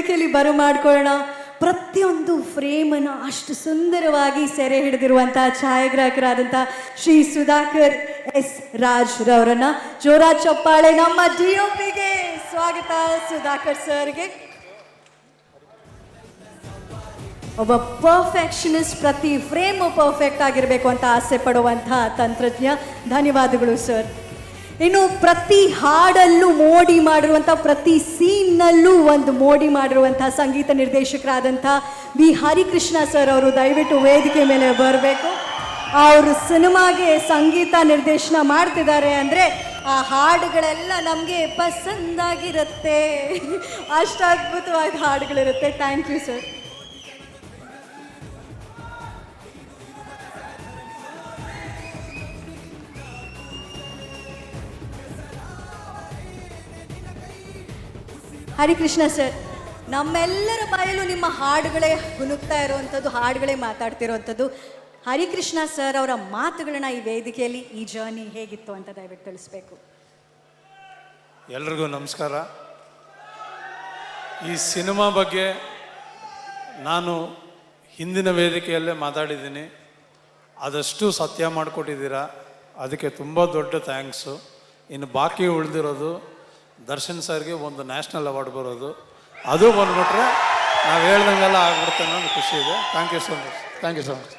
ವೇದಿಕೆಯಲ್ಲಿ ಬರಮಾಡ್ಕೊಳ್ಳೋಣ. ಪ್ರತಿಯೊಂದು ಫ್ರೇಮನ್ನು ಅಷ್ಟು ಸುಂದರವಾಗಿ ಸೆರೆ ಹಿಡಿದಿರುವಂತಹ ಛಾಯಾಗ್ರಾಹಕರಾದಂಥ ಶ್ರೀ ಸುಧಾಕರ್ ಎಸ್ ರಾಜ್ ರವರನ್ನ ಜೋರಾದ ಚಪ್ಪಾಳೆ ನಮ್ಮ DOPಗೆ ಸ್ವಾಗತ. ಸುಧಾಕರ್ ಸರ್ಗೆ ಒಬ್ಬ ಪರ್ಫೆಕ್ಷನಿಸ್ಟ್, ಪ್ರತಿ ಫ್ರೇಮು ಪರ್ಫೆಕ್ಟ್ ಆಗಿರಬೇಕು ಅಂತ ಆಸೆ ಪಡುವಂಥ ತಂತ್ರಜ್ಞ. ಧನ್ಯವಾದಗಳು ಸರ್. ಇನ್ನು ಪ್ರತಿ ಹಾಡಲ್ಲೂ ಮೋಡಿ ಮಾಡಿರುವಂಥ, ಪ್ರತಿ ಸೀನ್ನಲ್ಲೂ ಒಂದು ಮೋಡಿ ಮಾಡಿರುವಂಥ ಸಂಗೀತ ನಿರ್ದೇಶಕರಾದಂಥ ಬಿ ಹರಿಕೃಷ್ಣ ಸರ್ ಅವರು ದಯವಿಟ್ಟು ವೇದಿಕೆ ಮೇಲೆ ಬರಬೇಕು. ಅವರು ಸಿನಿಮಾಗೆ ಸಂಗೀತ ನಿರ್ದೇಶನ ಮಾಡ್ತಿದ್ದಾರೆ ಅಂದರೆ ಆ ಹಾಡುಗಳೆಲ್ಲ ನಮಗೆ ಪಸಂದಾಗಿರುತ್ತೆ. ಅಷ್ಟು ಅದ್ಭುತವಾಗಿ ಹಾಡುಗಳಿರುತ್ತೆ. Thank you sir. Harikrishna sir, ನಮ್ಮೆಲ್ಲರ ಬಾಯಲ್ಲೂ ನಿಮ್ಮ ಹಾಡುಗಳೇ ಹುನುಕ್ತಾ ಇರುವಂಥದ್ದು, ಹಾಡುಗಳೇ ಮಾತಾಡ್ತಿರುವಂಥದ್ದು. ಹರಿಕೃಷ್ಣ ಸರ್ ಅವರ ಮಾತುಗಳನ್ನ ಈ ವೇದಿಕೆಯಲ್ಲಿ, ಈ ಜರ್ನಿ ಹೇಗಿತ್ತು ಅಂತ ದಯವಿಟ್ಟು ತಿಳಿಸ್ಬೇಕು. ಎಲ್ರಿಗೂ ನಮಸ್ಕಾರ. ಈ ಸಿನಿಮಾ ಬಗ್ಗೆ ನಾನು ಹಿಂದಿನ ವೇದಿಕೆಯಲ್ಲೇ ಮಾತಾಡಿದ್ದೀನಿ. ಆದಷ್ಟು ಸತ್ಯ ಮಾಡಿಕೊಟ್ಟಿದ್ದೀರಾ, ಅದಕ್ಕೆ ತುಂಬ ದೊಡ್ಡ ಥ್ಯಾಂಕ್ಸು. ಇನ್ನು ಬಾಕಿ ಉಳಿದಿರೋದು ದರ್ಶನ್ ಸರ್ಗೆ ಒಂದು ನ್ಯಾಷನಲ್ ಅವಾರ್ಡ್ ಬರೋದು, ಅದು ಬಂದ್ಬಿಟ್ರೆ ನಾವು ಹೇಳ್ದಂಗೆಲ್ಲ ಆಗ್ಬಿಡುತ್ತೆ ಅನ್ನೋದು ಖುಷಿ ಇದೆ. Thank you so much.